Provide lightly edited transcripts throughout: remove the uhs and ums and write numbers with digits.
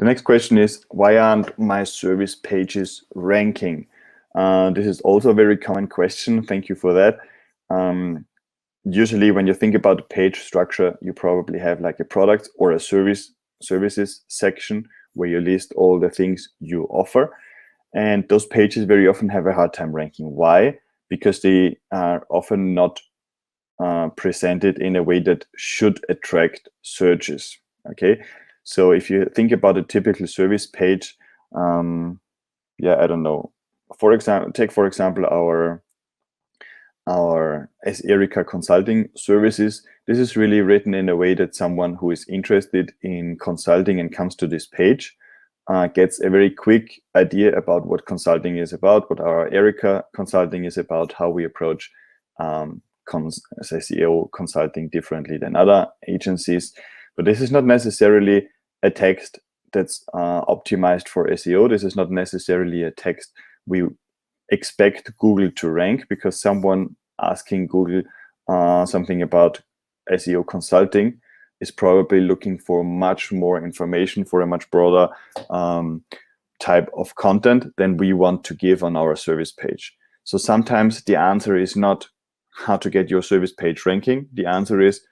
The next question is, why aren't my service pages ranking? This is also a very common question. Thank you for that. Usually when you think about the page structure, you probably have like a product or a services section where you list all the things you offer. And those pages very often have a hard time ranking. Why? Because they are often not presented in a way that should attract searches. Okay, so if you think about a typical service page, yeah, I don't know. For example, take for example our as Erica consulting services. This is really written in a way that someone who is interested in consulting and comes to this page gets a very quick idea about what consulting is about, what our Erica consulting is about, how we approach SEO consulting differently than other agencies. But this is not necessarily a text that's optimized for SEO. This is not necessarily a text we expect Google to rank, because someone asking Google something about SEO consulting is probably looking for much more information, for a much broader type of content than we want to give on our service page. So sometimes the answer is not how to get your service page ranking. The answer is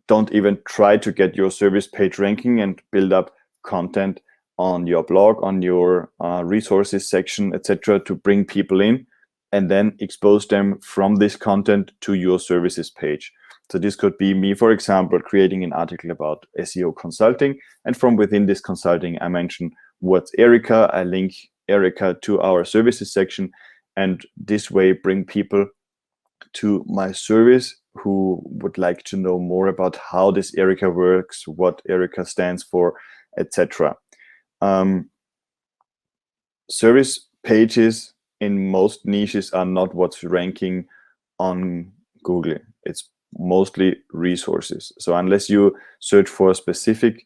don't even try to get your service page ranking and build up content on your blog, on your resources section, etc., to bring people in and then expose them from this content to your services page. So this could be me, for example, creating an article about SEO consulting, and from within this consulting, I mention what's Erica, I link Erica to our services section, and this way bring people to my service who would like to know more about how this Erica works, what Erica stands for, etc. Service pages in most niches are not what's ranking on Google. It's mostly resources. So unless you search for specific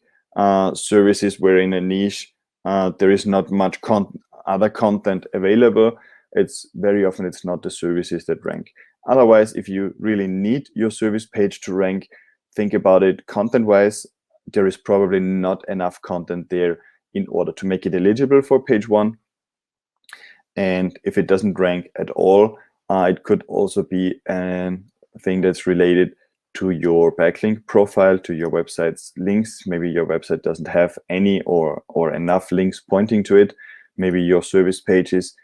services where in a niche there is not much other content available, it's very often it's not the services that rank. Otherwise, if you really need your service page to rank, think about it content-wise. There is probably not enough content there in order to make it eligible for page one. And if it doesn't rank at all, it could also be a thing that's related to your backlink profile, to your website's links. Maybe your website doesn't have any or enough links pointing to it. Maybe your service pages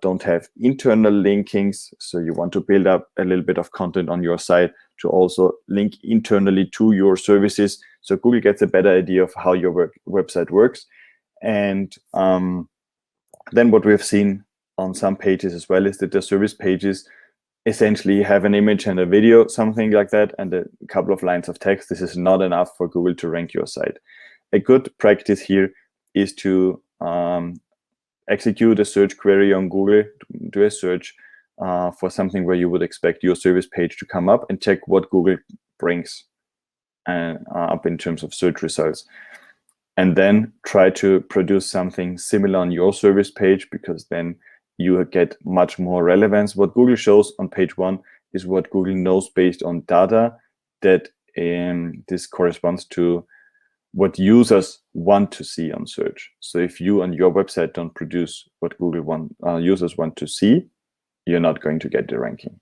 don't have internal linkings, so you want to build up a little bit of content on your site to also link internally to your services, so Google gets a better idea of how your website works. And then what we've seen on some pages as well is that the service pages essentially have an image and a video, something like that, and a couple of lines of text. This is not enough for Google to rank your site. A good practice here is to execute a search query on Google, do a search for something where you would expect your service page to come up, and check what Google brings up in terms of search results. And then try to produce something similar on your service page, because then you get much more relevance. What Google shows on page one is what Google knows based on data that this corresponds to what users want to see on search. So if you on your website don't produce what Google users want to see, you're not going to get the ranking.